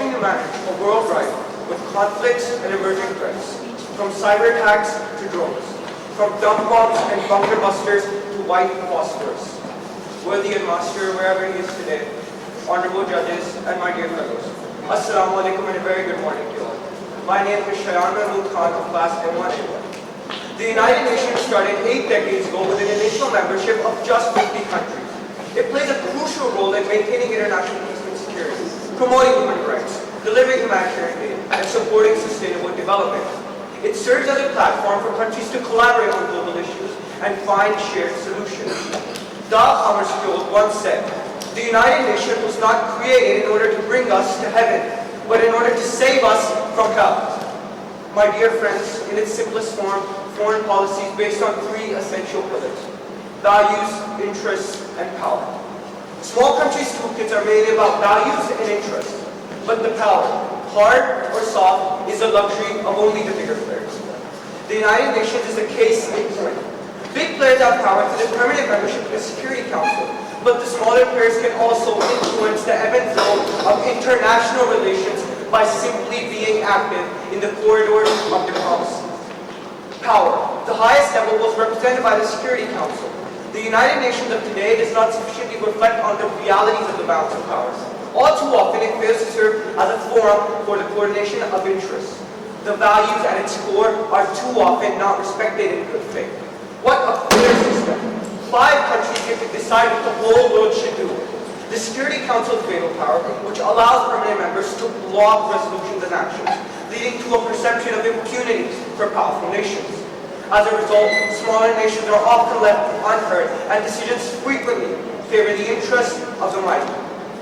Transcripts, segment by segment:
helping to manage a world rife with conflicts and emerging threats, from cyber attacks to drones, from dump bombs and bunker busters to white phosphorus. Worthy Master, wherever he is today, honorable judges, and my dear fellows, Assalamu alaikum and a very good morning to you all. My name is Shayan Mahmood Khan of class M1A1. The United Nations started 8 decades ago with an initial membership of just 50 countries. It plays a crucial role in maintaining international peace and security, promoting human rights, delivering humanitarian aid, and supporting sustainable development. It serves as a platform for countries to collaborate on global issues and find shared solutions. Dag Hammarskjöld once said, "The United Nations was not created in order to bring us to heaven, but in order to save us from hell." My dear friends, in its simplest form, foreign policy is based on 3 essential pillars: values, interests, and power. Small countries' toolkits are mainly about values and interests, but the power, hard or soft, is a luxury of only the bigger players. The United Nations is a case in point. Big players have power to the permanent membership of the Security Council, but the smaller players can also influence the ebb and flow of international relations by simply being active in the corridors of diplomacy. Power. The highest level was represented by the Security Council. The United Nations of today does not sufficiently reflect on the realities of the balance of powers. All too often it fails to serve as a forum for the coordination of interests. The values at its core are too often not respected in good faith. What a fair system. 5 countries get to decide what the whole world should do. The Security Council's veto power, which allows permanent members to block resolutions and actions, leading to a perception of impunity for powerful nations. As a result, smaller nations are often left unheard, and decisions frequently favor the interests of the mighty.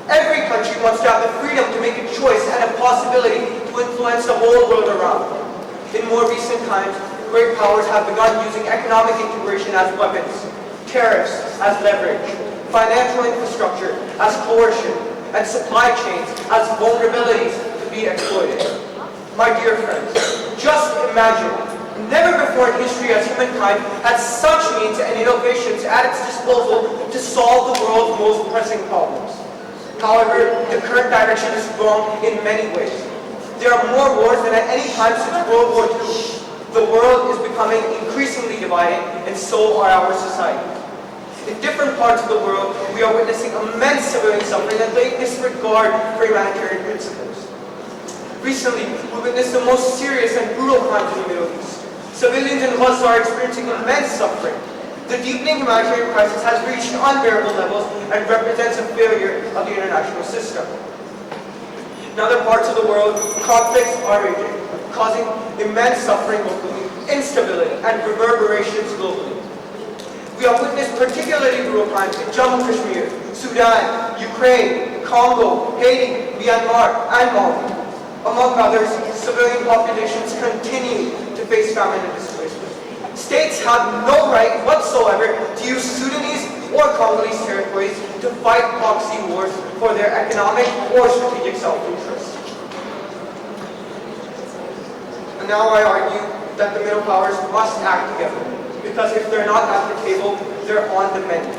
Every country wants to have the freedom to make a choice and a possibility to influence the whole world around them. In more recent times, great powers have begun using economic integration as weapons, tariffs as leverage, financial infrastructure as coercion, and supply chains as vulnerabilities to be exploited. My dear friends, just imagine, never before in history has humankind had such means and innovations at its disposal to solve the world's most pressing problems. However, the current direction is wrong in many ways. There are more wars than at any time since World War II. The world is becoming increasingly divided, and so are our societies. In different parts of the world, we are witnessing immense civilian suffering and blatant disregard for humanitarian principles. Recently, we witnessed the most serious and brutal crimes in the Middle East. Civilians in Gaza are experiencing immense suffering. The deepening humanitarian crisis has reached unbearable levels and represents a failure of the international system. In other parts of the world, conflicts are raging, causing immense suffering locally, instability, and reverberations globally. We have witnessed particularly brutal crimes in Jammu Kashmir, Sudan, Ukraine, Congo, Haiti, Myanmar, and Mali. Among others, civilian populations continue to face famine and displacement. States have no right whatsoever to use Sudanese or Congolese territories to fight proxy wars for their economic or strategic self-interest. And now I argue that the middle powers must act together, because if they're not at the table, they're on the menu.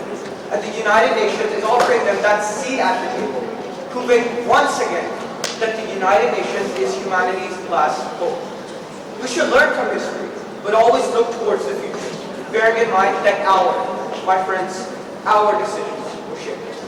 And the United Nations is offering them that seat at the table, proving once again that the United Nations is humanity's last hope. We should learn from history, but always look towards the future, bearing in mind that my friends, our decisions will shape it.